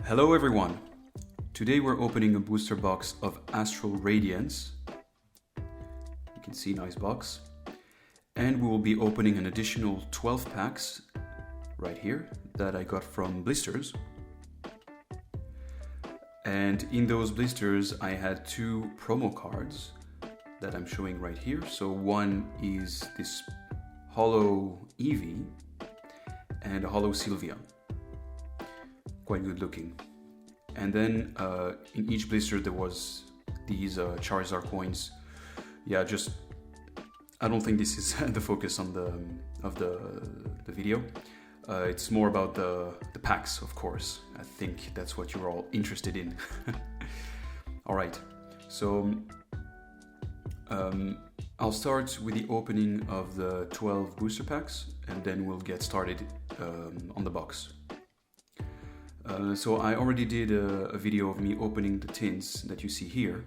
Hello everyone! Today we're opening a booster box of Astral Radiance. You can see, nice box. And we will be opening an additional 12 packs right here that I got from blisters. And in those blisters I had two promo cards that I'm showing right here. So one is this Hollow Eevee and a Hollow Sylveon. Quite good looking. And then in each blister there was these Charizard coins. Yeah, just I don't think this is the focus on the video. It's more about the packs, of course. I think that's what you're all interested in. All right, so I'll start with the opening of the 12 booster packs, and then we'll get started on the box. So I already did a video of me opening the tins that you see here.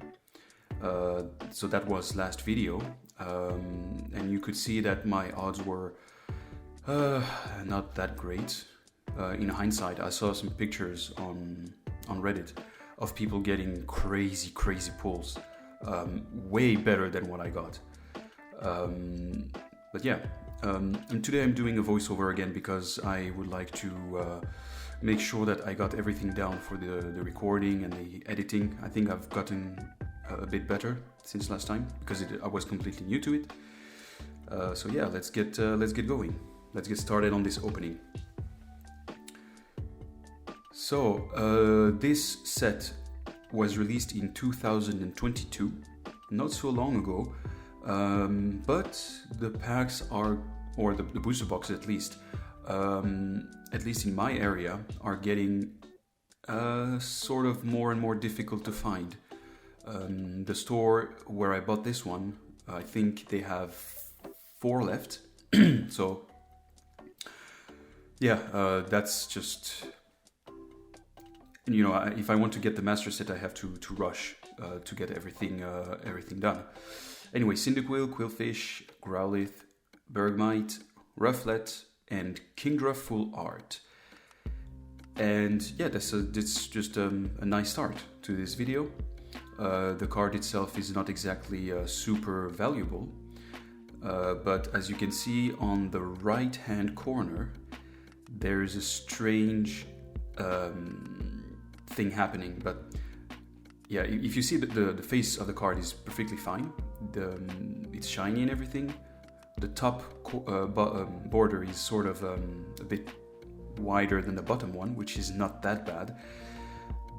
So that was last video, and you could see that my odds were not that great. In hindsight, I saw some pictures on Reddit of people getting crazy pulls, way better than what I got. But yeah, and today I'm doing a voiceover again because I would like to make sure that I got everything down for the recording and the editing. I think I've gotten a bit better since last time because I was completely new to it. So yeah, let's get going. Let's get started on this opening. So this set was released in 2022, not so long ago, but the packs are, or the booster box at least in my area, are getting sort of more and more difficult to find. The store where I bought this one, I think they have 4 left. So yeah, that's just, you know, if I want to get the master set, I have to rush to get everything done. Anyway, Cyndaquil, Quillfish, Growlithe, Bergmite, Rufflet, and Kingdra Full Art. And yeah, that's just a nice start to this video. The card itself is not exactly super valuable, but as you can see on the right hand corner, there's a strange thing happening. But yeah, if you see the face of the card is perfectly fine. It's shiny and everything. The top border is sort of a bit wider than the bottom one, which is not that bad.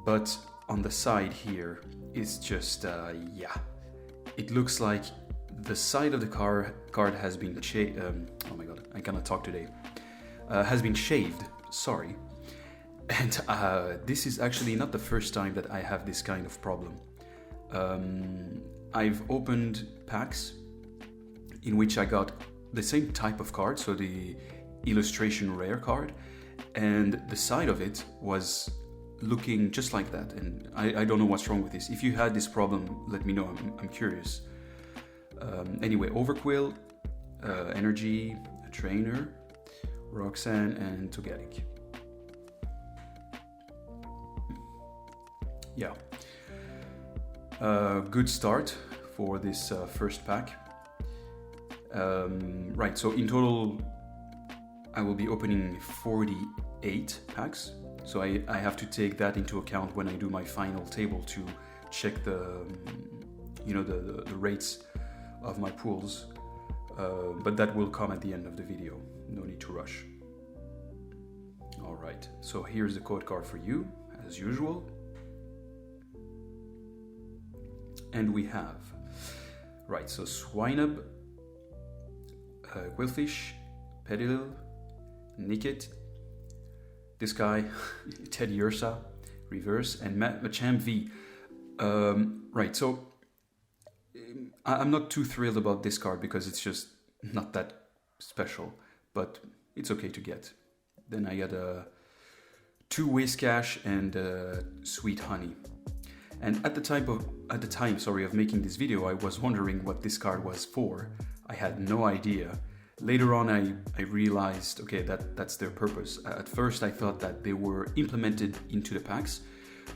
But on the side here, it's just, yeah. It looks like the side of the card has been oh my god, I cannot talk today. Has been shaved, sorry. And this is actually not the first time that I have this kind of problem. I've opened packs in which I got the same type of card, so the illustration rare card, and the side of it was looking just like that, and I don't know what's wrong with this. If you had this problem, let me know, I'm curious. Anyway, Overquill, Energy, Trainer, Roxanne, and Togetic. Yeah. Good start for this first pack. Right, so in total I will be opening 48 packs, so I have to take that into account when I do my final table to check the rates of my pools, but that will come at the end of the video, no need to rush. Alright, so here's the code card for you, as usual. And we have, right, so Swinub, Quillfish, Petilil, Nickit, this guy, Teddy Ursa, Reverse, and Machamp V. Right, so I'm not too thrilled about this card because it's just not that special, but it's okay to get. Then I got 2 Whiskash and Sweet Honey. And at the time of making this video, I was wondering what this card was for. I had no idea. Later on, I realized, okay, that's their purpose. At first, I thought that they were implemented into the packs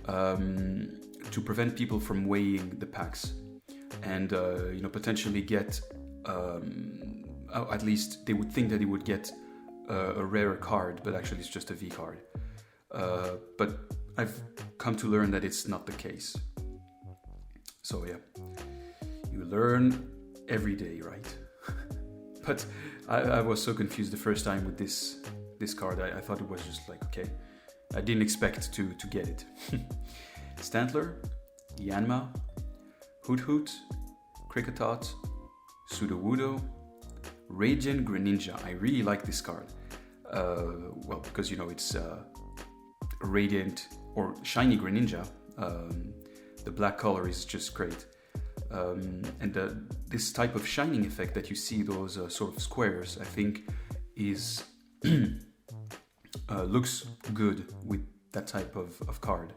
to prevent people from weighing the packs and potentially get, at least they would think that they would get a rarer card, but actually it's just a V card. But I've come to learn that it's not the case. So yeah, you learn every day, right? But I was so confused the first time with this card. I thought it was just like, okay, I didn't expect to get it. Stantler, Yanma, Hoot, Kricketot, Sudowoodo, Radiant Greninja. I really like this card. Well, because it's Radiant or Shiny Greninja. The black color is just great. And this type of shining effect that you see, those sort of squares, I think is looks good with that type of card.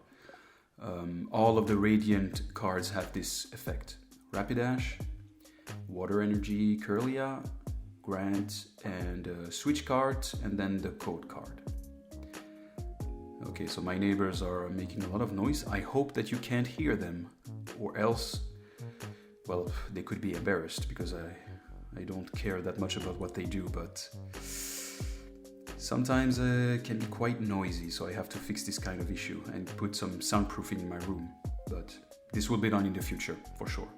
All of the Radiant cards have this effect. Rapidash, Water Energy, Kirlia, Grant, and Switch card, and then the code card. Okay, so my neighbors are making a lot of noise. I hope that you can't hear them, or else, well, they could be embarrassed because I don't care that much about what they do, but sometimes it can be quite noisy, so I have to fix this kind of issue and put some soundproofing in my room. But this will be done in the future, for sure.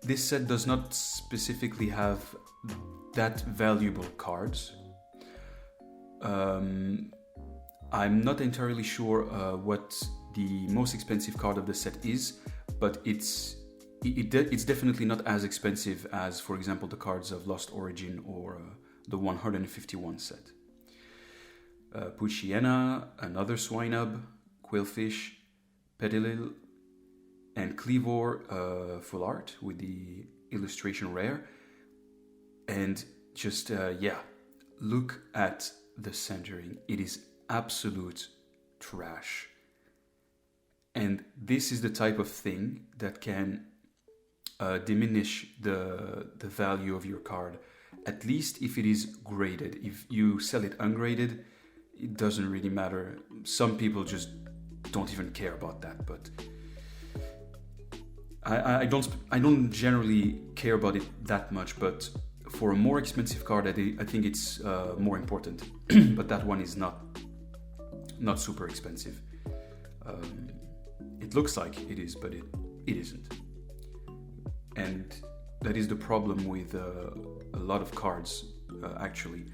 This set does not specifically have that valuable cards. I'm not entirely sure what the most expensive card of the set is, but it's definitely not as expensive as, for example, the cards of Lost Origin or the 151 set. Poochyena, another Swinub, Quillfish, Petilil, and Cleavor full art with the illustration rare. And just, look at the centering. It is absolute trash. And this is the type of thing that can diminish the value of your card, at least if it is graded. If you sell it ungraded, it doesn't really matter. Some people just don't even care about that, but I don't generally care about it that much, but for a more expensive card, I think it's more important. But that one is not super expensive. It looks like it is, but it isn't. And that is the problem with a lot of cards, actually.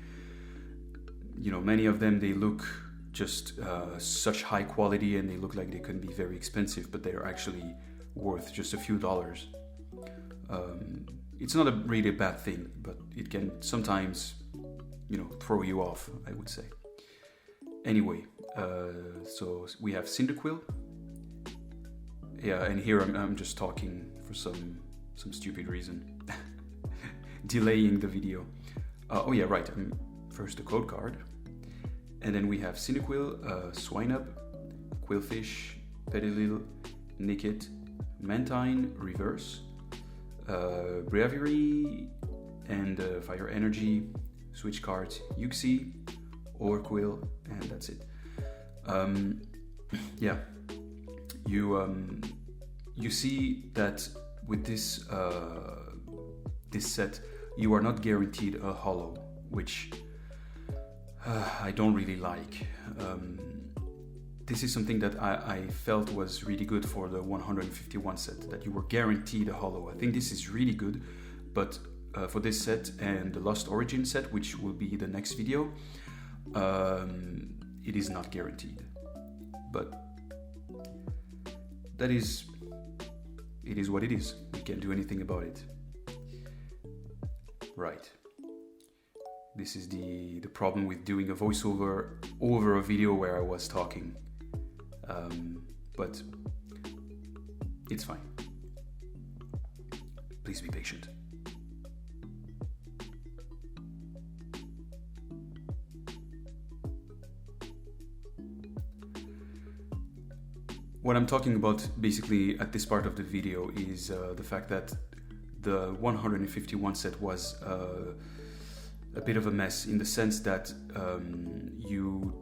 Many of them, they look just such high quality and they look like they can be very expensive, but they're actually worth just a few dollars. It's not a really bad thing, but it can sometimes, throw you off, I would say. Anyway, so we have Cyndaquil. Yeah, and here I'm just talking for some stupid reason. Delaying the video. Oh yeah, right. First the code card. And then we have Cyndaquil, Swinub, Quillfish, Petilil, Nickit, Mantine, Reverse, Braviary, and Fire Energy, Switch card, Uxie, Orquill, and that's it. You see that with this set, you are not guaranteed a holo, which I don't really like. This is something that I felt was really good for the 151 set, that you were guaranteed a holo. I think this is really good, but for this set and the Lost Origin set, which will be the next video, it is not guaranteed. But it is what it is. We can't do anything about it. Right. This is the problem with doing a voiceover over a video where I was talking. But it's fine. Please be patient. What I'm talking about basically at this part of the video is the fact that the 151 set was a bit of a mess in the sense that you,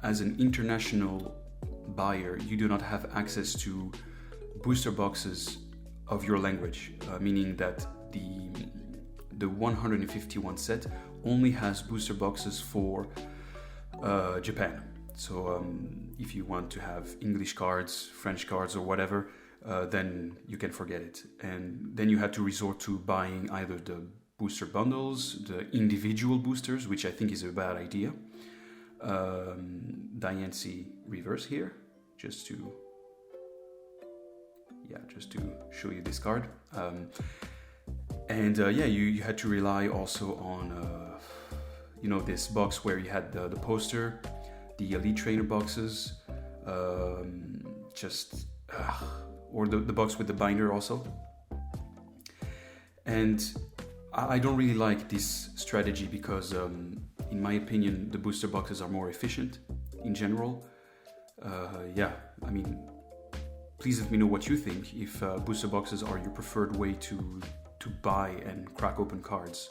as an international buyer, you do not have access to booster boxes of your language, meaning that the 151 set only has booster boxes for Japan. So if you want to have English cards, French cards, or whatever, then you can forget it. And then you had to resort to buying either the booster bundles, the individual boosters, which I think is a bad idea. Diancie reverse here, just to show you this card. You had to rely also on this box where you had the poster, the Elite Trainer boxes, or the box with the binder also. And I don't really like this strategy because, in my opinion, the booster boxes are more efficient in general. Please let me know what you think, if booster boxes are your preferred way to buy and crack open cards.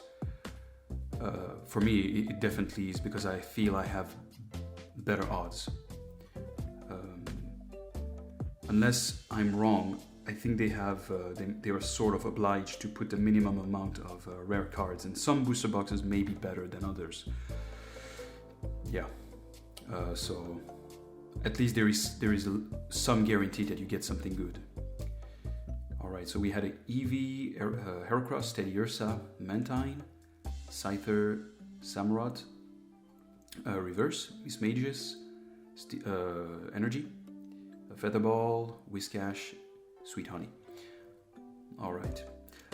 For me, it definitely is, because I feel I have better odds. Unless I'm wrong, I think they are sort of obliged to put a minimum amount of rare cards, and some booster boxes may be better than others. So at least there is some guarantee that you get something good. Alright, so we had an Eevee, Heracross, Teddiursa, Mantine, Scyther, Samurott, Reverse, Miss Magus, Energy, Featherball, Whiscash, Sweet Honey. Alright,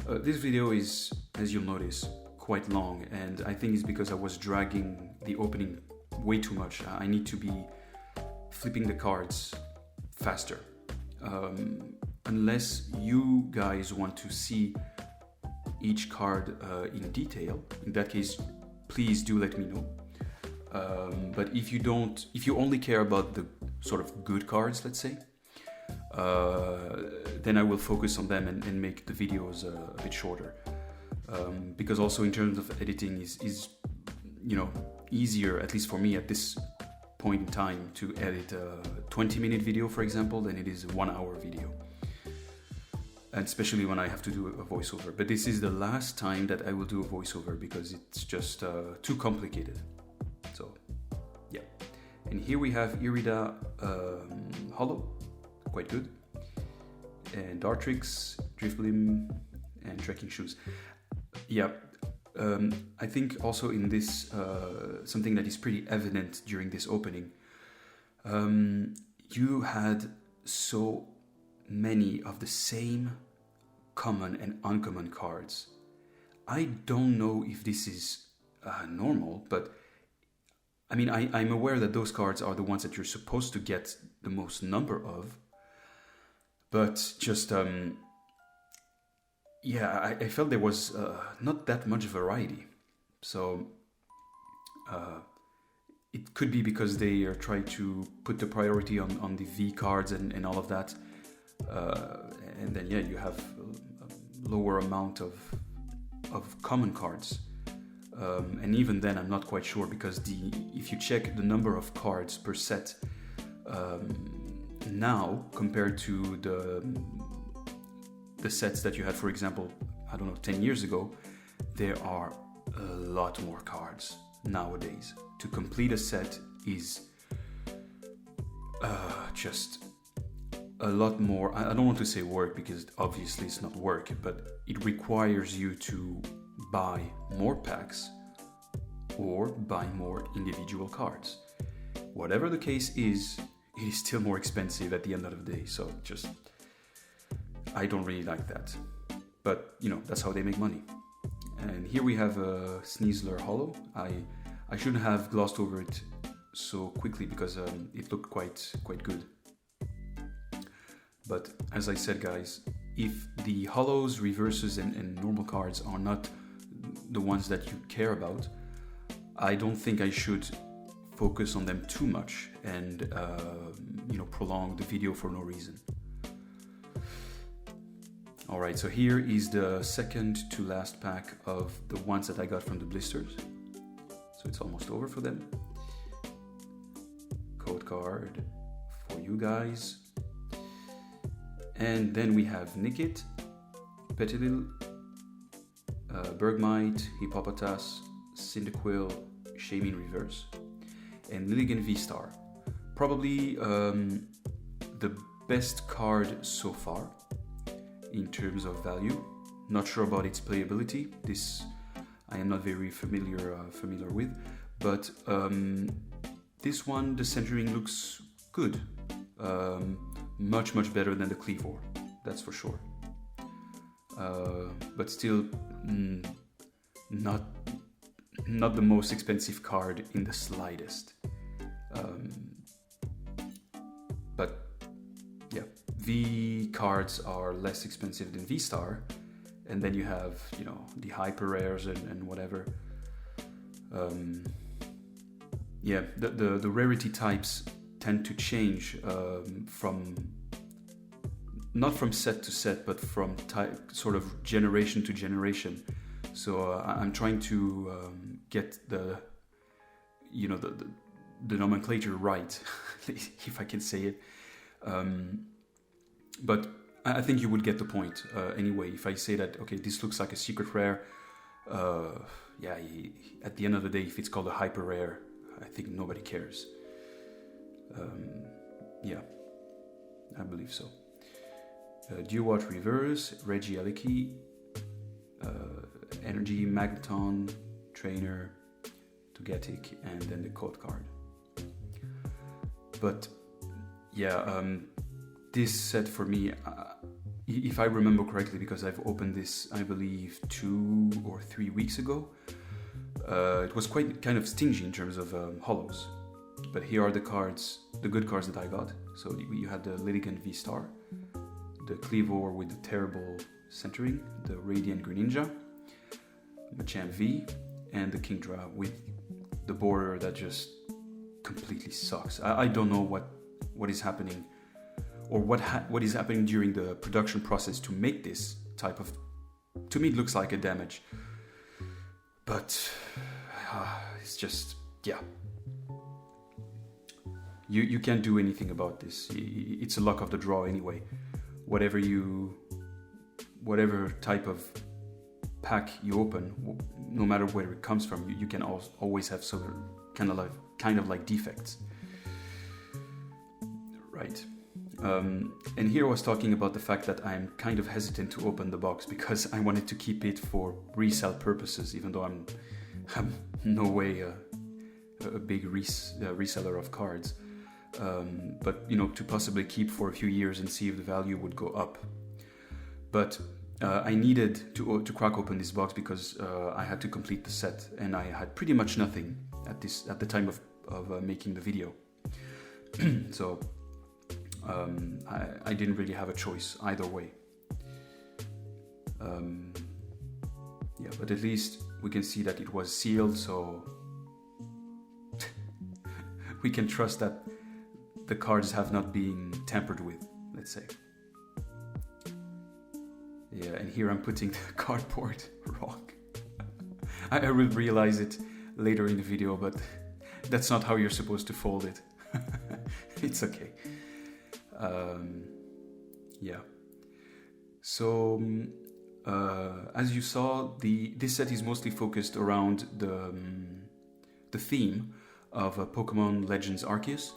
this video is, as you'll notice, quite long, and I think it's because I was dragging the opening way too much. I need to be flipping the cards faster. Unless you guys want to see each card in detail, in that case, please do let me know. But if you only care about the sort of good cards, let's say, then I will focus on them and make the videos a bit shorter. Because also in terms of editing is easier, at least for me at this point in time, to edit a 20-minute video, for example, than it is a 1-hour video. And especially when I have to do a voiceover. But this is the last time that I will do a voiceover because it's just too complicated. So, yeah. And here we have Irida Hollow, quite good. And Dartrix, Drifblim, and Trekking Shoes. Yeah, I think also in this, something that is pretty evident during this opening, you had so many of the same common and uncommon cards. I don't know if this is normal, but I mean, I'm aware that those cards are the ones that you're supposed to get the most number of, but just, I felt there was not that much variety. So it could be because they are trying to put the priority on the V cards and all of that. And then you have a lower amount of common cards, and even then I'm not quite sure, because if you check the number of cards per set now compared to the sets that you had, for example, 10 years ago, there are a lot more cards nowadays. To complete a set is just a lot more. I don't want to say work, because obviously it's not work, but it requires you to buy more packs or buy more individual cards. Whatever the case is, it is still more expensive at the end of the day. So just, I don't really like that. But, that's how they make money. And here we have a Sneasler Hollow. I shouldn't have glossed over it so quickly because it looked quite good. But as I said, guys, if the hollows, reverses, and normal cards are not the ones that you care about, I don't think I should focus on them too much and prolong the video for no reason. All right, so here is the second to last pack of the ones that I got from the blisters. So it's almost over for them. Code card for you guys. And then we have Nickit, Petilil, Bergmite, Hippopotas, Cyndaquil, Shaymin Reverse, and Lilligant V-Star. Probably the best card so far in terms of value. Not sure about its playability. This I am not very familiar with, but this one, the centering looks good. Much better than the Cleavor, that's for sure. But still, not the most expensive card in the slightest. But yeah, V cards are less expensive than V-Star, and then you have, you know, the hyper rares and whatever. Yeah, the rarity types tend to change from not from set to set, but from sort of generation to generation. So I'm trying to get the nomenclature right, if I can say it. But I think you would get the point anyway. If I say that, okay, this looks like a secret rare, yeah, at the end of the day, if it's called a hyper rare, I think nobody cares. Yeah, I believe so. Duwatch Reverse, Regieleki, Energy, Magneton, Trainer, Togetic, and then the code card. But yeah, this set for me, if I remember correctly, because I've opened this, I believe 2 or 3 weeks ago, it was quite kind of stingy in terms of holos. But here are the cards, the good cards that I got. So you had the Lilligant V-Star, the Cleavor with the terrible centering, the Radiant Greninja, Machamp V, and the Kingdra with the border that just completely sucks. I don't know what is happening, or what is happening during the production process to make this type of. To me, it looks like a damage, but it's just, yeah. You can't do anything about this. It's a luck of the draw anyway. Whatever type of pack you open, no matter where it comes from, you can always have some kind of like defects, right? And here I was talking about the fact that I'm kind of hesitant to open the box because I wanted to keep it for resale purposes, even though I'm no way a big reseller of cards. But you know, to possibly keep for a few years and see if the value would go up. But I needed to crack open this box because I had to complete the set, and I had pretty much nothing at the time of making the video. So I didn't really have a choice either way. Yeah, but at least we can see that it was sealed, so we can trust that the cards have not been tampered with, let's say. Yeah, and here I'm putting the cardboard wrong. I will realize it later in the video, but that's not how you're supposed to fold it. It's okay. Yeah. So, as you saw, this set is mostly focused around the theme of Pokémon Legends Arceus.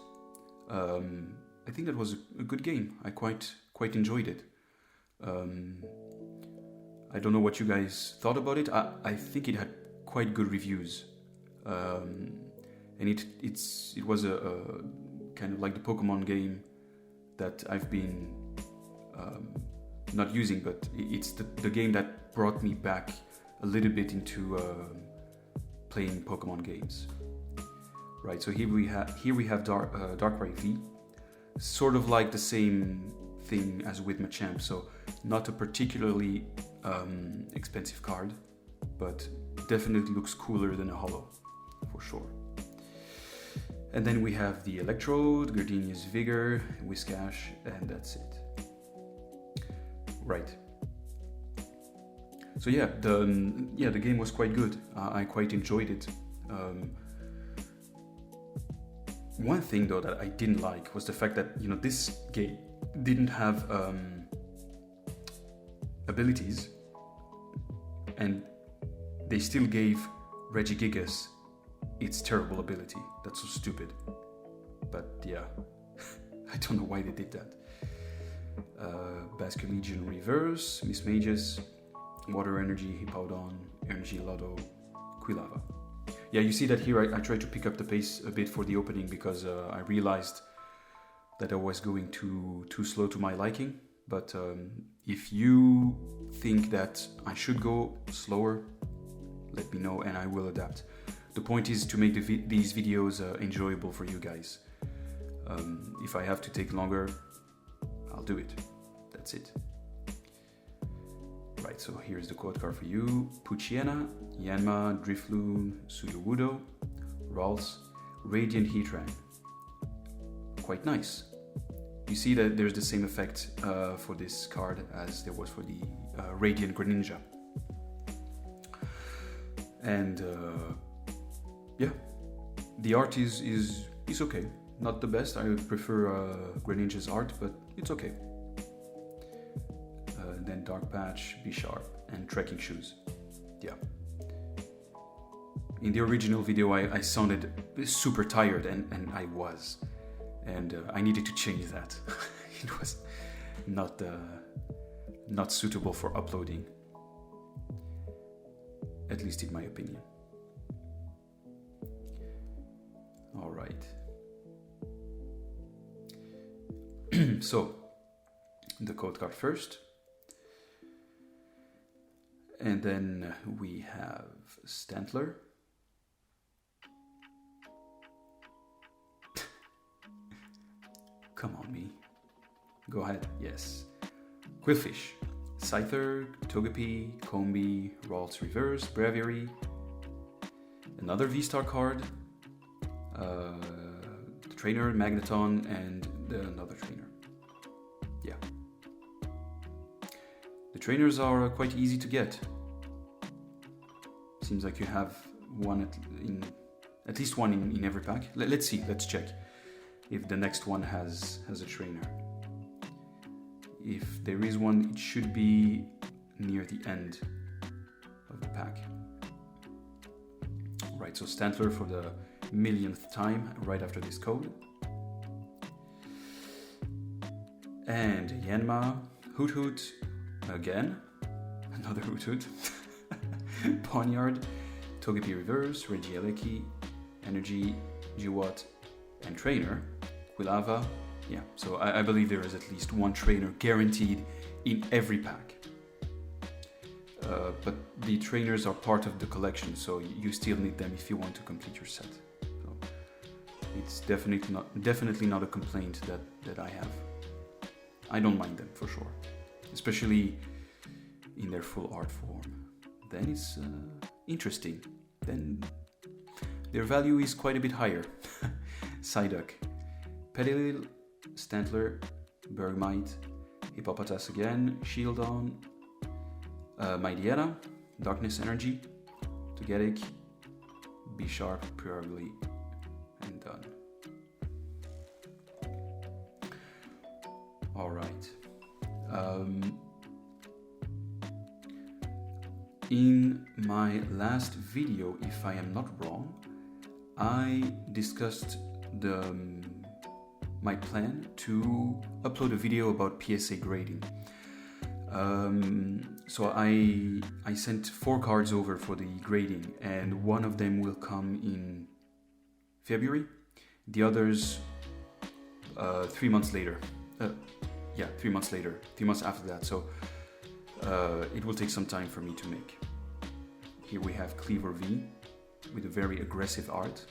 I think that was a good game. I quite enjoyed it. I don't know what you guys thought about it. I think it had quite good reviews, and it was a kind of like the Pokemon game that I've been not using, but it's the game that brought me back a little bit into playing Pokemon games. Right, so here we have Darkrai V, sort of like the same thing as with Machamp, so not a particularly expensive card, but definitely looks cooler than a holo, for sure. And then we have the Electrode, Gardenia's Vigor, Whiscash, and that's it. Right, So yeah, the game was quite good. I quite enjoyed it. One thing though that I didn't like was the fact that this game didn't have abilities, and they still gave Regigigas its terrible ability. That's so stupid. But yeah, I don't know why they did that. Basculegion Reverse, Miss Mages, Water Energy, Hippowdon, Energy Lotto, Quilava. Yeah, you see that here I tried to pick up the pace a bit for the opening because I realized that I was going too slow to my liking. But if you think that I should go slower, let me know and I will adapt. The point is to make these videos enjoyable for you guys. If I have to take longer, I'll do it. That's it. Right, so here's the quote card for you. Poochyena, Yanma, Drifloon, Sudowoodo, Ralts, Radiant Heatran. Quite nice. You see that there's the same effect for this card as there was for the Radiant Greninja. And yeah, the art is okay. Not the best. I would prefer Greninja's art, but it's okay. Then Dark Patch, Be Sharp, and Trekking Shoes. Yeah. In the original video, I sounded super tired, and I was. And I needed to change that. It was not suitable for uploading. At least in my opinion. All right. So, the code card first. And then we have Stantler. Come on, me. Go ahead, yes. Quillfish, Scyther, Togepi, Combee, Ralts Reverse, Braviary. Another V-Star card. The Trainer, Magneton, and another Trainer. Yeah. The trainers are quite easy to get. Seems like you have one at least one in every pack. Let's see, let's check if the next one has a trainer. If there is one, it should be near the end of the pack. Right, so Stantler for the millionth time right after this code. And Yanma, Hoot Hoot, again, another Hoot Hoot, Ponyard, Togepi Reverse, Regieleki, Energy, Giwat, and Trainer, Quilava. Yeah, so I believe there is at least one trainer guaranteed in every pack. But the trainers are part of the collection, so you still need them if you want to complete your set. So it's definitely not a complaint that I have. I don't mind them for sure, especially in their full art form. Then it's interesting. Then their value is quite a bit higher. Psyduck, Petilil, Stantler, Bergmite, Hippopotas again, Shieldon, Mightyena, Darkness Energy, Togetic, Be Sharp, Purugly, and done. Alright. In my last video, if I am not wrong, I discussed my plan to upload a video about PSA grading. So I sent 4 cards over for the grading, and one of them will come in February. The others 3 months later. 3 months later. 3 months after that. So it will take some time for me to make. Here we have Cleaver V with a very aggressive art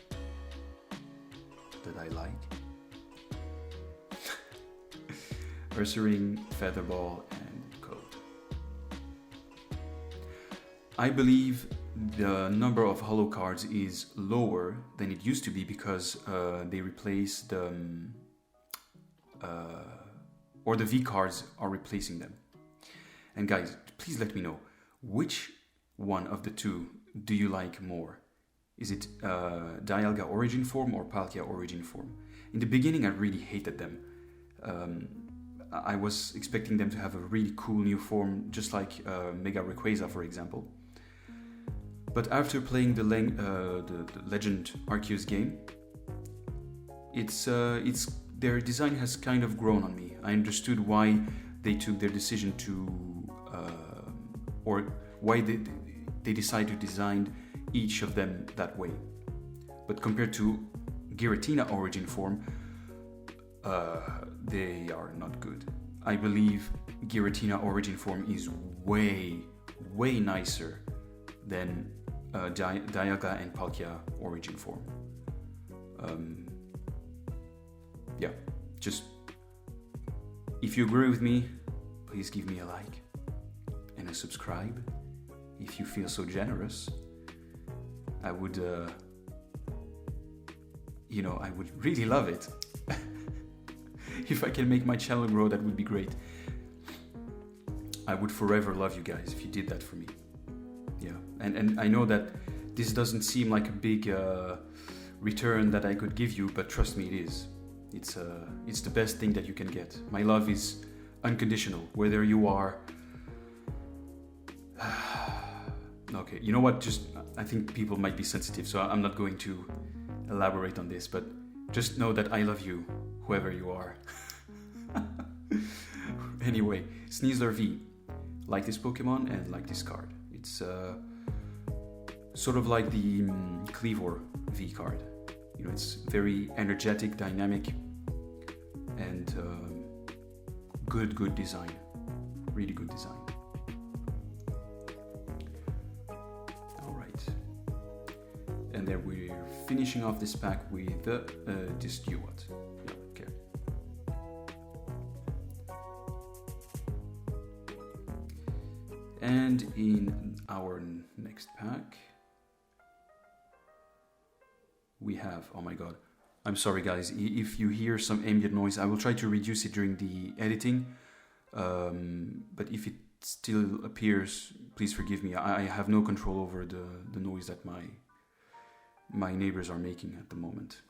that I like. Ursaring, Featherball, and Code. I believe the number of holo cards is lower than it used to be because they replace the or the V cards are replacing them. And guys, please let me know, Which one of the two do you like more? Is it Dialga Origin Form or Palkia Origin Form? In the beginning, I really hated them. I was expecting them to have a really cool new form, just like Mega Rayquaza, for example. But after playing the Legend Arceus game, their design has kind of grown on me. I understood why they took their decision to, or why they decided to design each of them that way. But compared to Giratina Origin Form, they are not good. I believe Giratina Origin Form is way nicer than Dialga and Palkia Origin Form. Yeah, just if you agree with me, please give me a like and a subscribe if you feel so generous. I would, I would really love it. If I can make my channel grow, that would be great. I would forever love you guys if you did that for me. Yeah, and I know that this doesn't seem like a big return that I could give you, but trust me, it is. It's the best thing that you can get. My love is unconditional, whether you are... Okay, you know what? I think people might be sensitive, so I'm not going to elaborate on this, but just know that I love you, whoever you are. Anyway, Sneasler V. Like this Pokemon and like this card. It's sort of like the Cleavor V card. It's very energetic, dynamic, and good design. Really good design. And then we're finishing off this pack with the Duat. Yeah, okay. And in our next pack, we have, oh my god, I'm sorry guys, if you hear some ambient noise, I will try to reduce it during the editing, but if it still appears, please forgive me. I have no control over the noise that my neighbors are making at the moment.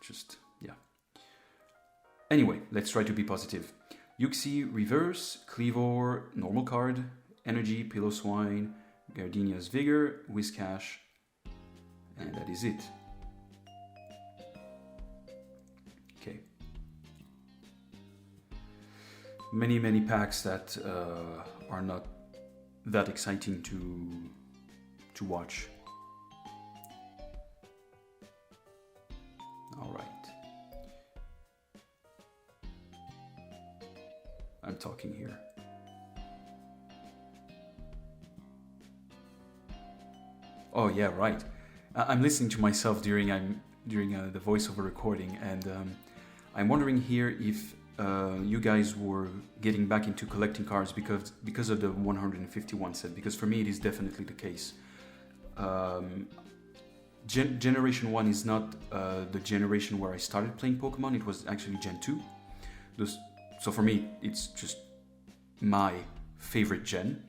Yeah. Anyway, let's try to be positive. Yuxi Reverse, Cleavor, normal card, Energy, Piloswine, Gardenia's Vigor, Whiscash, and that is it. Okay. Many packs that are not that exciting to watch. All right. I'm talking here. Oh yeah, right. I'm listening to myself during the voiceover recording, and I'm wondering here if you guys were getting back into collecting cards because of the 151 set. Because for me, it is definitely the case. Generation 1 is not the generation where I started playing Pokemon. It was actually Gen 2. So for me, it's just my favorite gen.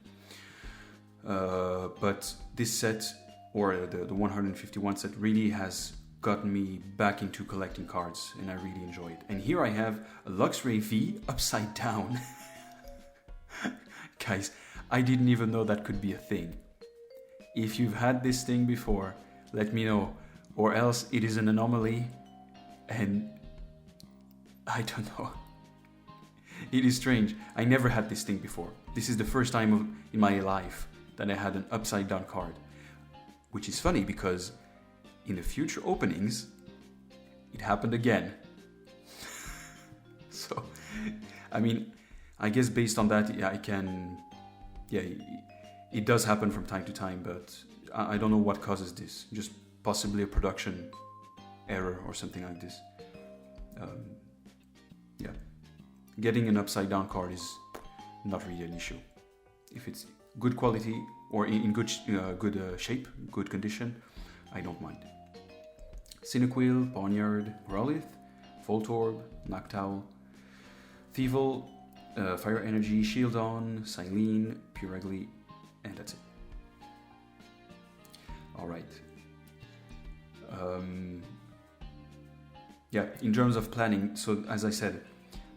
But this set, or the 151 set, really has gotten me back into collecting cards, and I really enjoy it. And here I have a Luxray V upside down. Guys, I didn't even know that could be a thing. If you've had this thing before, let me know, or else it is an anomaly, and I don't know. It is strange. I never had this thing before. This is the first time in my life that I had an upside down card, which is funny because in the future openings, it happened again. So, I mean, I guess based on that, it does happen from time to time, but I don't know what causes this. Just possibly a production error or something like this. Getting an upside down card is not really an issue. If it's good quality or in good shape, good condition, I don't mind. Cyndaquil, Pawniard, Growlithe, Voltorb, Noctowl, Thievul, Fire Energy, Shieldon, Silene, Purugly, and that's it. All right. Yeah, in terms of planning, so as I said,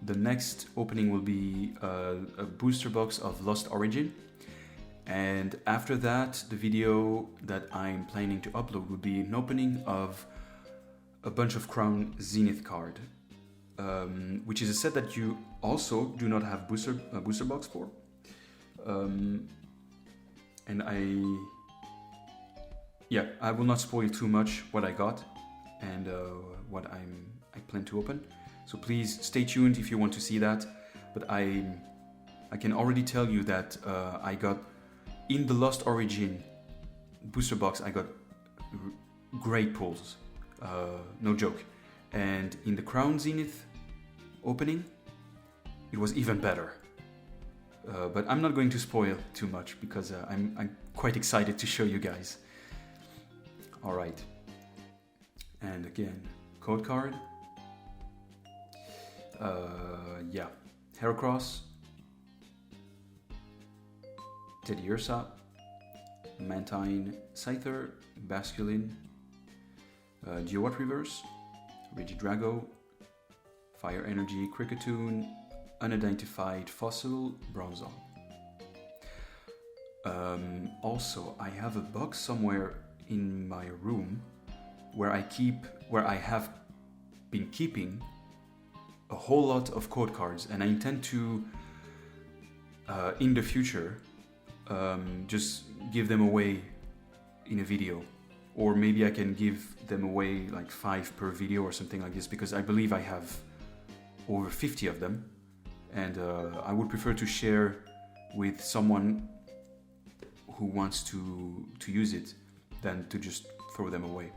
the next opening will be a booster box of Lost Origin. And after that, the video that I'm planning to upload will be an opening of a bunch of Crown Zenith card, which is a set that you also do not have a booster box for. And I will not spoil too much what I got and what I plan to open. So please stay tuned if you want to see that. But I can already tell you that I got in the Lost Origin booster box, I got great pulls, no joke. And in the Crown Zenith opening, it was even better. But I'm not going to spoil too much because I'm quite excited to show you guys. All right. And again, code card. Yeah, Heracross, Teddiursa, Mantine, Scyther, Basculin, Geowatt Reverse, Regidrago, Fire Energy, Kricketune, Unidentified Fossil, Bronzong. Also, I have a box somewhere in my room where I have been keeping a whole lot of code cards, and I intend to, in the future, just give them away in a video, or maybe I can give them away like 5 per video or something like this, because I believe I have over 50 of them, and I would prefer to share with someone who wants to use it than to just throw them away.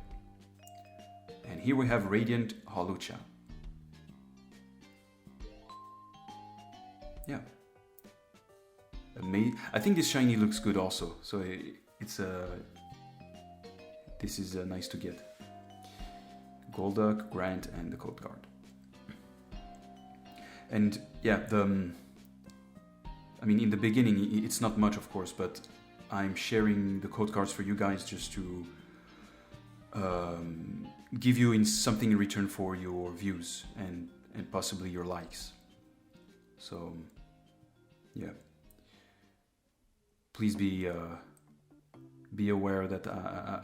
And here we have Radiant Holucha. Yeah. I think this shiny looks good also, so this is nice to get. Golduck, Grant, and the code card. And yeah, in the beginning it's not much, of course, but I'm sharing the code cards for you guys just to give you something in return for your views and possibly your likes. So yeah, please be aware that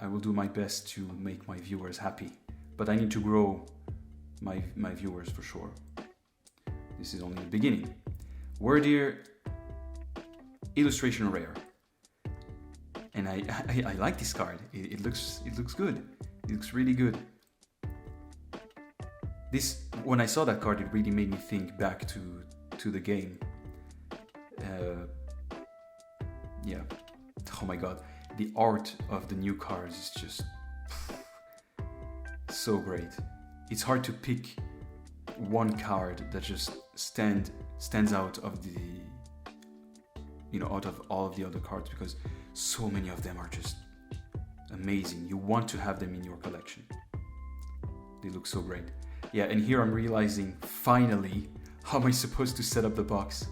I will do my best to make my viewers happy, but I need to grow my viewers for sure. This is only the beginning. Wordier, illustration rare, and I like this card. It looks good. It looks really good. When I saw that card, it really made me think back to the game. Yeah. Oh my god, the art of the new cards is just so great. It's hard to pick one card that just stands out of out of all of the other cards, because so many of them are just amazing. You want to have them in your collection. They look so great. Yeah, and here I'm realizing finally how am I supposed to set up the box.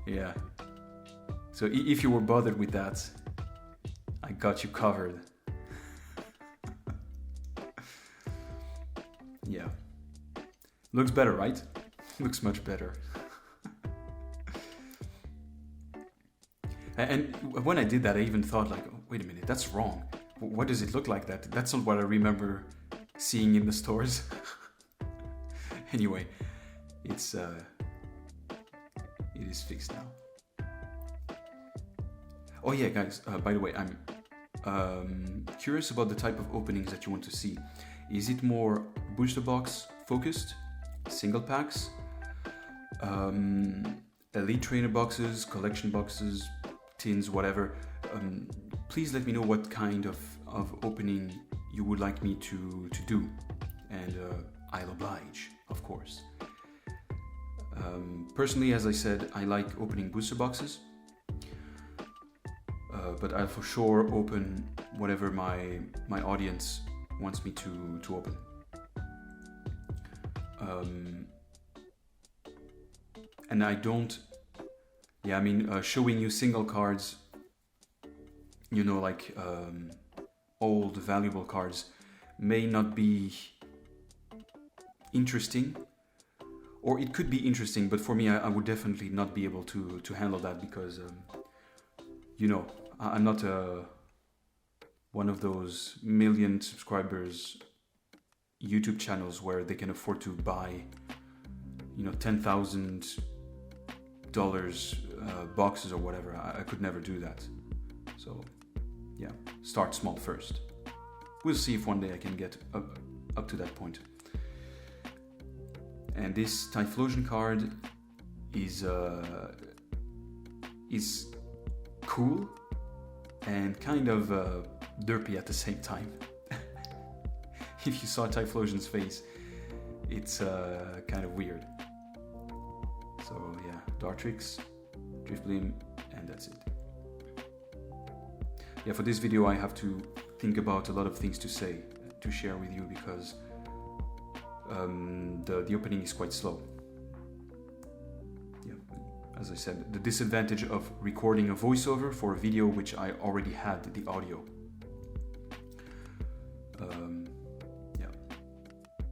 Yeah. So if you were bothered with that, I got you covered. Yeah. Looks better, right? Looks much better. And when I did that, I even thought like, oh, wait a minute, that's wrong. What does it look like that? That's not what I remember seeing in the stores. Anyway, it is fixed now. Oh yeah, guys, by the way, I'm curious about the type of openings that you want to see. Is it more booster box focused, single packs, elite trainer boxes, collection boxes, tins, whatever? Please let me know what kind of opening you would like me to do, and I'll oblige, of course. Personally, as I said, I like opening booster boxes, but I'll for sure open whatever my audience wants me to open. And I don't... Yeah, showing you single cards like old valuable cards may not be interesting, or it could be interesting, but for me, I would definitely not be able to handle that because, I'm not one of those million subscribers YouTube channels where they can afford to buy, $10,000 boxes or whatever. I could never do that. So, yeah, start small first. We'll see if one day I can get up to that point. And this Typhlosion card is cool and kind of derpy at the same time. If you saw Typhlosion's face, it's kind of weird. So yeah, Dartrix, Driftblim, and that's it. Yeah, for this video I have to think about a lot of things to share with you because the opening is quite slow. Yeah, as I said, the disadvantage of recording a voiceover for a video which I already had the audio.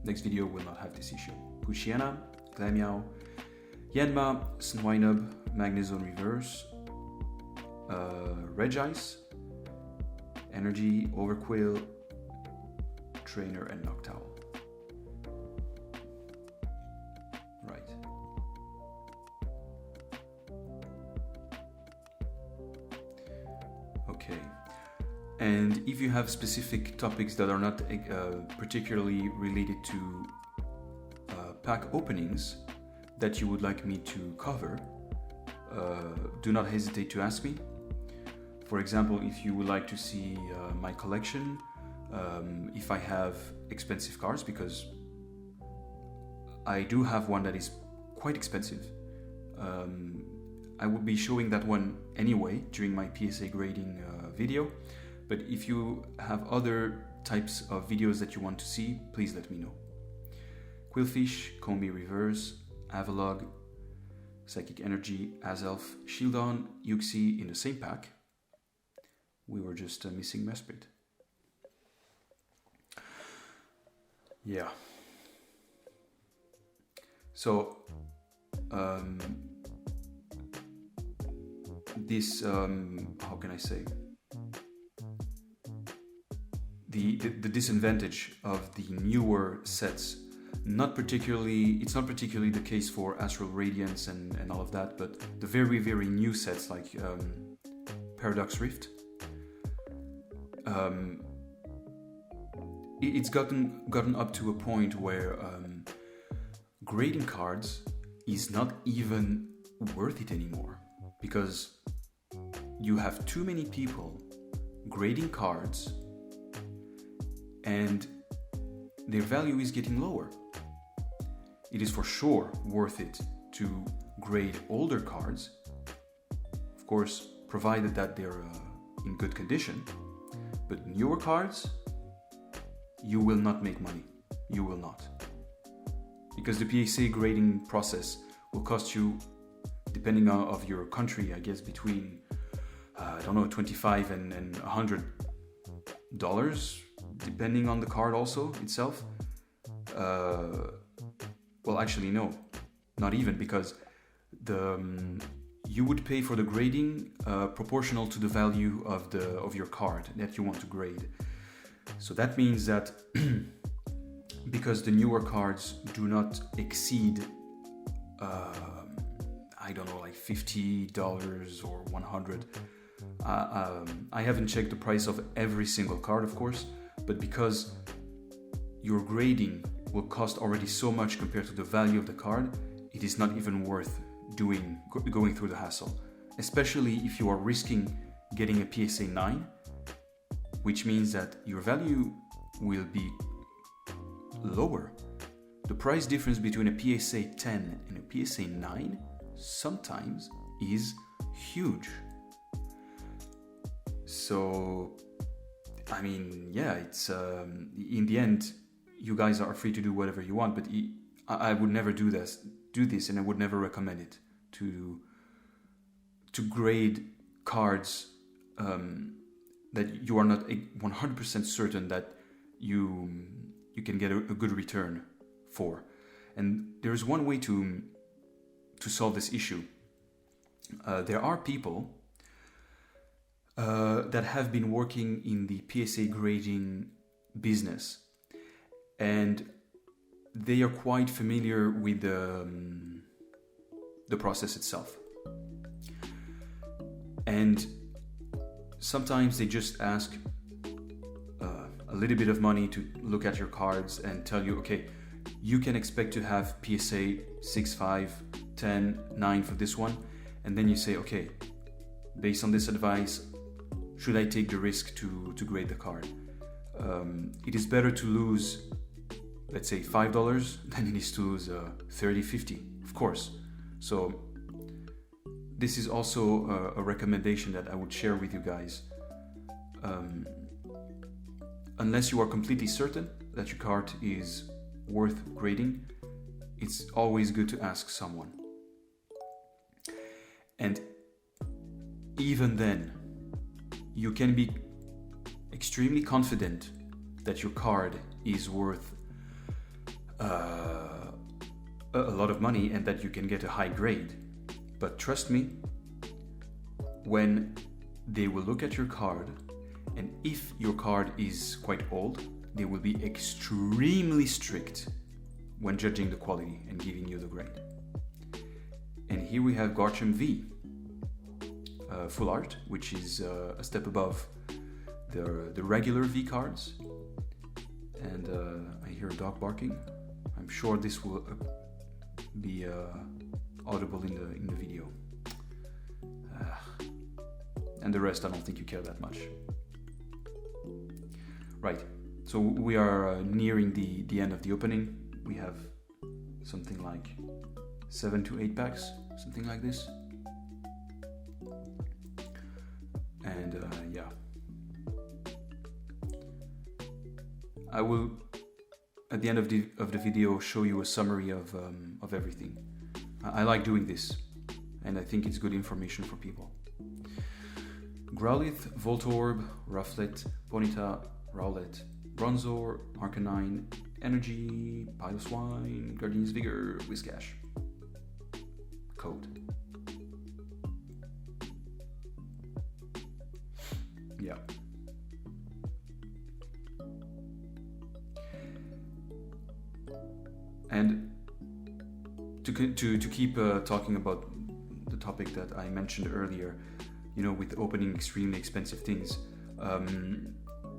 Next video will not have this issue. Pushiana, Glameow, Yanma, Snwinub, Magnezone Reverse, Regice, Energy, Overquill, Trainer, and Noctowl. Right. Okay. And if you have specific topics that are not particularly related to pack openings that you would like me to cover, do not hesitate to ask me. For example, if you would like to see my collection, if I have expensive cards, because I do have one that is quite expensive. I will be showing that one anyway during my PSA grading video. But if you have other types of videos that you want to see, please let me know. Quillfish, Combi Reverse, Avalog, Psychic Energy, Azelf, Shieldon, Uxie in the same pack. We were just missing Mesprit. Yeah. So, this, how can I say? The disadvantage of the newer sets, it's not particularly the case for Astral Radiance and all of that, but the very, very new sets like Paradox Rift, it's gotten up to a point where grading cards is not even worth it anymore, because you have too many people grading cards and their value is getting lower. It is for sure worth it to grade older cards, of course, provided that they're in good condition. But newer cards, you will not make money. You will not. Because the PSA grading process will cost you, depending on your country, I guess between, $25 and $100, depending on the card also itself. Well, actually, no, not even, because you would pay for the grading proportional to the value of your card that you want to grade. So that means that because the newer cards do not exceed, like $50 or $100. I haven't checked the price of every single card, of course, but because your grading will cost already so much compared to the value of the card, it is not even worth going through the hassle, especially if you are risking getting a PSA 9, which means that your value will be lower. The price difference between a PSA 10 and a PSA 9 sometimes is huge. So, I mean, yeah, it's in the end, you guys are free to do whatever you want, but I would never do this, and I would never recommend it to grade cards that you are not 100% certain that you can get a good return for. And there's one way to solve this issue. There are people that have been working in the PSA grading business, and they are quite familiar with the process itself. And sometimes they just ask a little bit of money to look at your cards and tell you, okay, you can expect to have PSA 6, 5, 10, 9 for this one. And then you say, okay, based on this advice, should I take the risk to grade the card? It is better to lose, let's say, $5 than it is to lose 30, 50, of course. So this is also a recommendation that I would share with you guys. Unless you are completely certain that your card is worth grading, it's always good to ask someone. And even then, you can be extremely confident that your card is worth a lot of money and that you can get a high grade. But trust me, when they will look at your card, and if your card is quite old, they will be extremely strict when judging the quality and giving you the grade. And here we have Garchomp V, full art, which is a step above the regular V cards. And I hear a dog barking. I'm sure this will be audible in the video. And the rest, I don't think you care that much. Right, so we are nearing the end of the opening. We have something like 7 to 8 packs, something like this. And yeah, I will at the end of the video show you a summary of everything. I like doing this, and I think it's good information for people. Growlithe, Voltorb, Rufflet, Ponyta, Rowlet, Bronzor, Arcanine, Energy, Piloswine, Guardian's Vigor, Whiscash. Code. Yeah. And to keep talking about the topic that I mentioned earlier, you know, with opening extremely expensive things,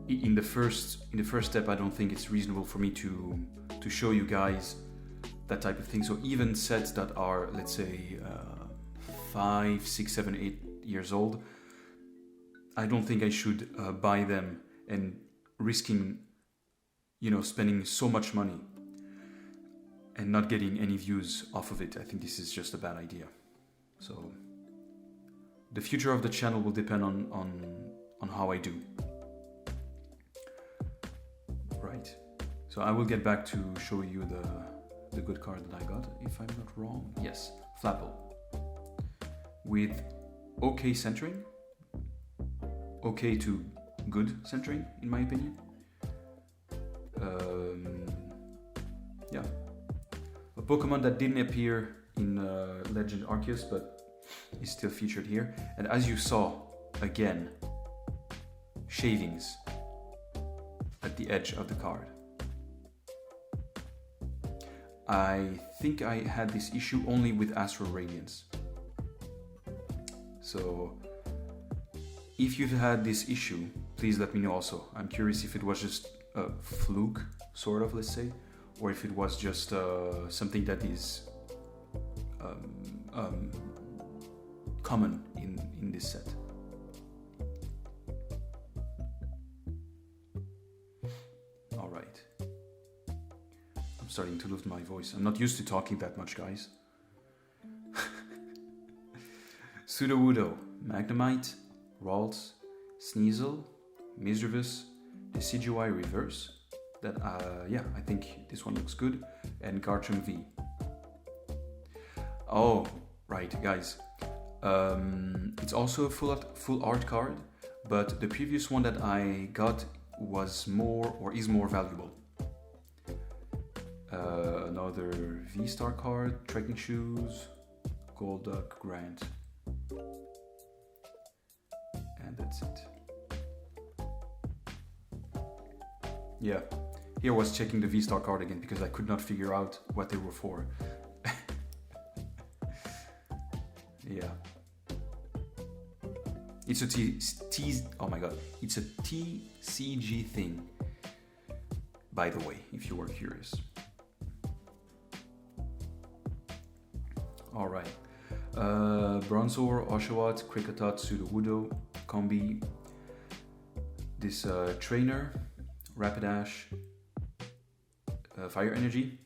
in the first step, I don't think it's reasonable for me to show you guys that type of thing. So even sets that are, let's say, 5, 6, 7, 8 years old, I don't think I should buy them and risking, you know, spending so much money and not getting any views off of it. I think this is just a bad idea. So the future of the channel will depend on how I do. Right. So I will get back to show you the good card that I got, if I'm not wrong. Yes, Flapple. With okay centering. Okay to good centering, in my opinion. Yeah. A Pokemon that didn't appear in Legend Arceus, but is still featured here. And as you saw, again, shavings at the edge of the card. I think I had this issue only with Astral Radiance. So if you've had this issue, please let me know also. I'm curious if it was just a fluke, sort of, let's say, or if it was just something that is common in this set. All right. I'm starting to lose my voice. I'm not used to talking that much, guys. Sudowoodo, Magnemite, Ralts, Sneasel, Misdreavus, Decidueye Reverse. That yeah, I think this one looks good. And Garchomp V. Oh, right, guys. It's also a full art card, but the previous one that I got was more, or is more valuable. Another V-Star card, trekking shoes, gold duck, Grant, and that's it. Yeah, here I was checking the V-Star card again because I could not figure out what they were for. Yeah. It's a oh my god, it's a TCG thing, by the way, if you were curious. Alright. Bronzor, Oshawott, Kricketot, Sudowoodo, Combi, this trainer, Rapidash, Fire Energy,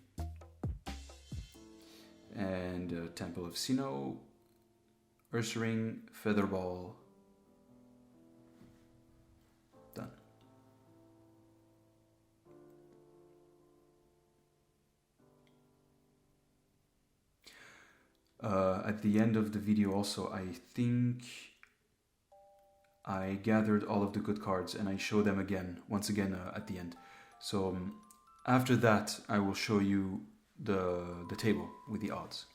and Temple of Sinnoh, Ursaring, Featherball. Done. At the end of the video also, I think I gathered all of the good cards and I show them again, once again at the end. So after that, I will show you the table with the odds.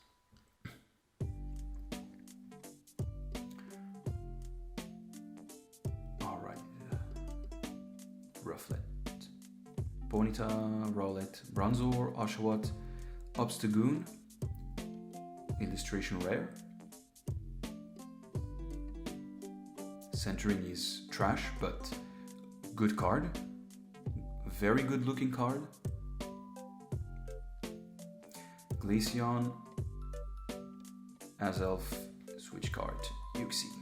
Alright. Rufflet, Ponyta, Rowlet, Bronzor, Oshawott, Obstagoon, illustration rare. Centering is trash, but good card. Very good looking card. Glaceon, Azelf, switch card, Uxie.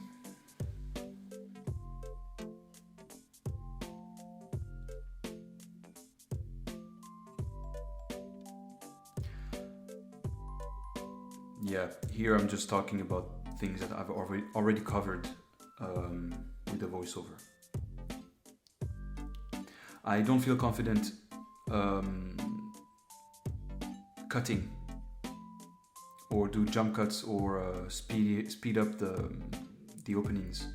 Yeah, here I'm just talking about things that I've already covered with the voiceover. I don't feel confident cutting or do jump cuts or speed up the openings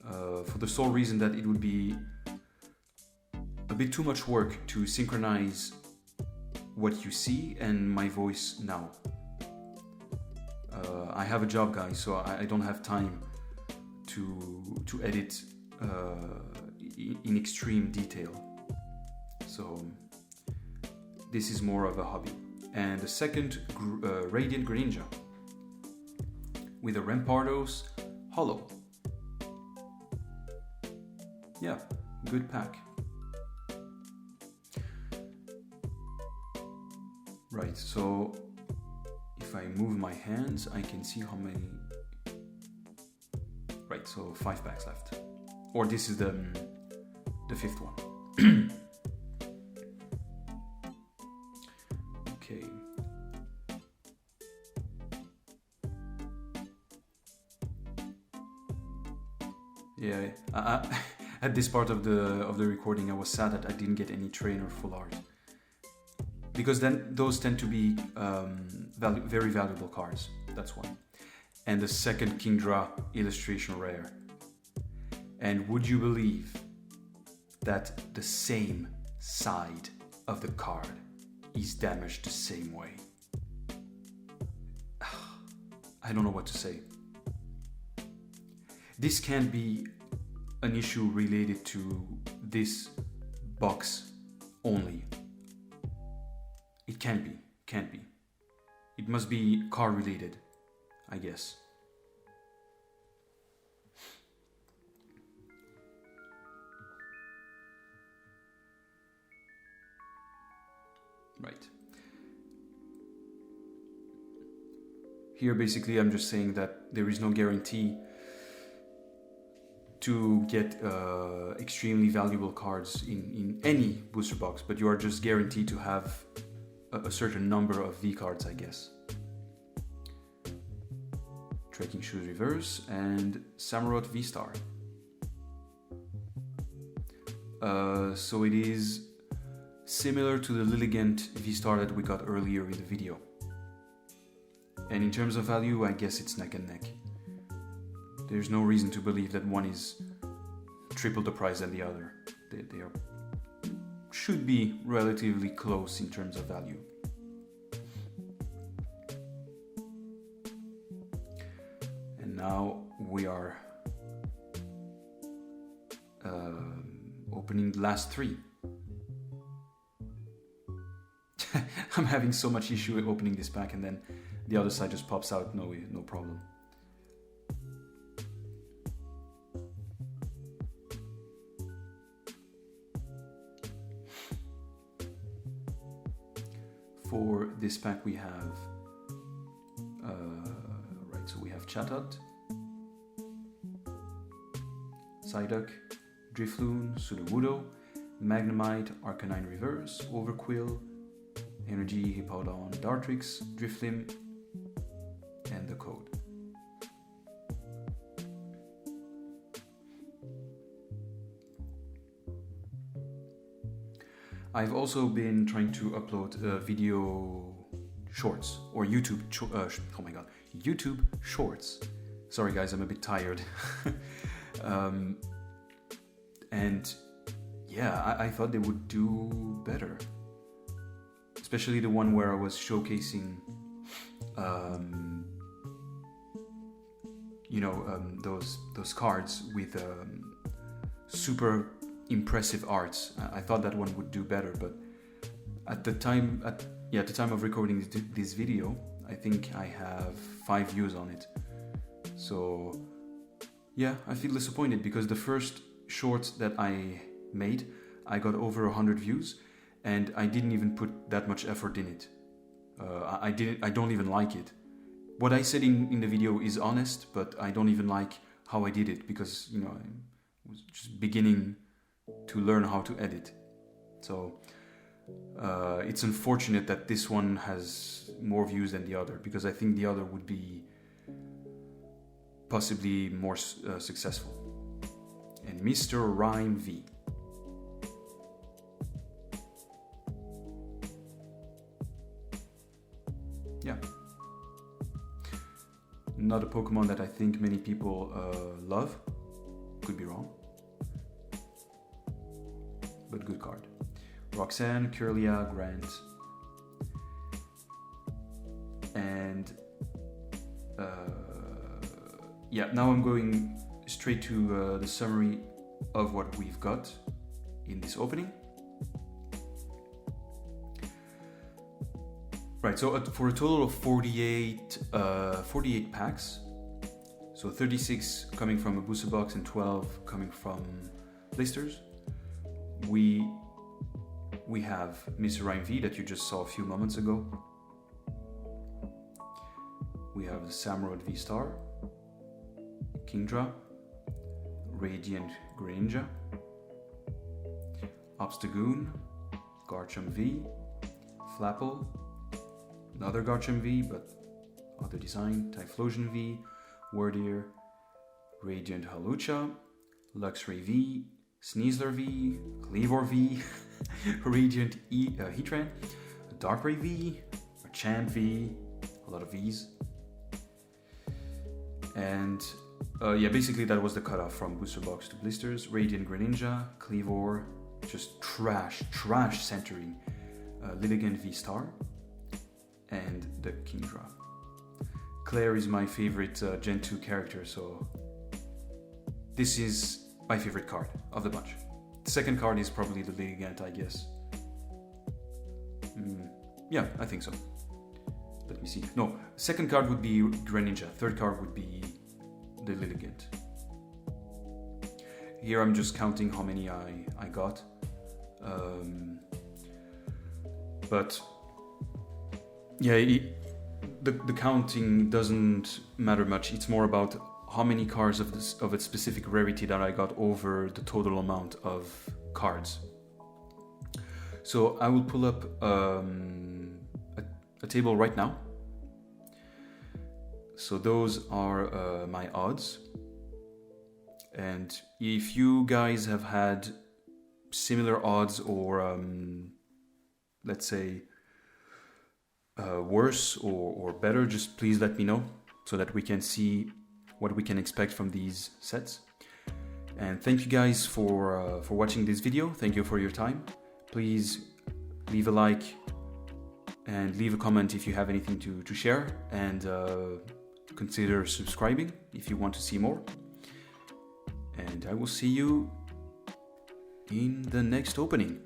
for the sole reason that it would be a bit too much work to synchronize what you see and my voice now. I have a job, guys, so I don't have time to edit in extreme detail. So this is more of a hobby. And the second Radiant Greninja with a Rampardos Hollow. Yeah, good pack. Right, so if I move my hands, I can see how many. Right, so 5 packs left. Or this is the 5th one. Okay. Yeah, at this part of the recording, I was sad that I didn't get any trainer full art. Because then those tend to be very valuable cards. That's one. And the second Kingdra illustration rare. And would you believe that the same side of the card is damaged the same way? I don't know what to say. This can't be an issue related to this box only. It can't be. It must be card related, I guess. Right. Here basically I'm just saying that there is no guarantee to get extremely valuable cards in any booster box, but you are just guaranteed to have a certain number of V cards, I guess. Trekking Shoes Reverse and Samurott V-Star. So it is similar to the Lilligant V-Star that we got earlier in the video. And in terms of value, I guess it's neck and neck. There's no reason to believe that one is triple the price than the other. They are, should be relatively close in terms of value. And now we are opening the last 3. I'm having so much issue with opening this pack, and then the other side just pops out, no problem. For this pack we have, right, so we have Chatot, Psyduck, Drifloon, Sudowoodo, Magnemite, Arcanine Reverse, Overquill, Energy, Hippowdon, Dartrix, Driflim, and the code. I've also been trying to upload video shorts, or YouTube, YouTube shorts. Sorry guys, I'm a bit tired. And yeah, I thought they would do better. Especially the one where I was showcasing, those cards with super impressive arts. I thought that one would do better, but at the time of recording this video, I think I have 5 views on it. So yeah, I feel disappointed because the first short that I made, I got over 100 views. And I didn't even put that much effort in it. I don't even like it. What I said in the video is honest, but I don't even like how I did it because, I was just beginning to learn how to edit. So it's unfortunate that this one has more views than the other, because I think the other would be possibly more successful. And Mr. Rhyme V. Yeah. Not a Pokemon that I think many people love. Could be wrong. But good card. Roxanne, Kirlia, Grant. And now I'm going straight to the summary of what we've got in this opening. Right, so for a total of 48 packs, so 36 coming from a booster box and 12 coming from blisters, we have Mr. Rhyme V that you just saw a few moments ago. We have the Samurott V-Star, Kingdra, Radiant Greninja, Obstagoon, Garchomp V, Flapple, another Garchomp V, but other design, Typhlosion V, Wardeer, Radiant Hawlucha, Luxray V, Sneasler V, Kleavor V, Radiant Heatran, Darkrai V, Machamp V, a lot of Vs. And basically that was the cutoff from booster box to blisters. Radiant Greninja, Kleavor, just trash centering, Lilligant V-Star, and the Kingdra. Claire is my favorite Gen 2 character, so this is my favorite card of the bunch. The second card is probably the Lilligant, I guess. Yeah, I think so. Let me see. No, second card would be Greninja. Third card would be the Lilligant. Here I'm just counting how many I got. But yeah, the counting doesn't matter much. It's more about how many cards of a specific rarity that I got over the total amount of cards. So I will pull up a table right now. So those are my odds. And if you guys have had similar odds or let's say worse or better, just please let me know so that we can see what we can expect from these sets. And thank you guys for watching this video. Thank you for your time. Please leave a like and leave a comment if you have anything to share, and consider subscribing if you want to see more. And I will see you in the next opening.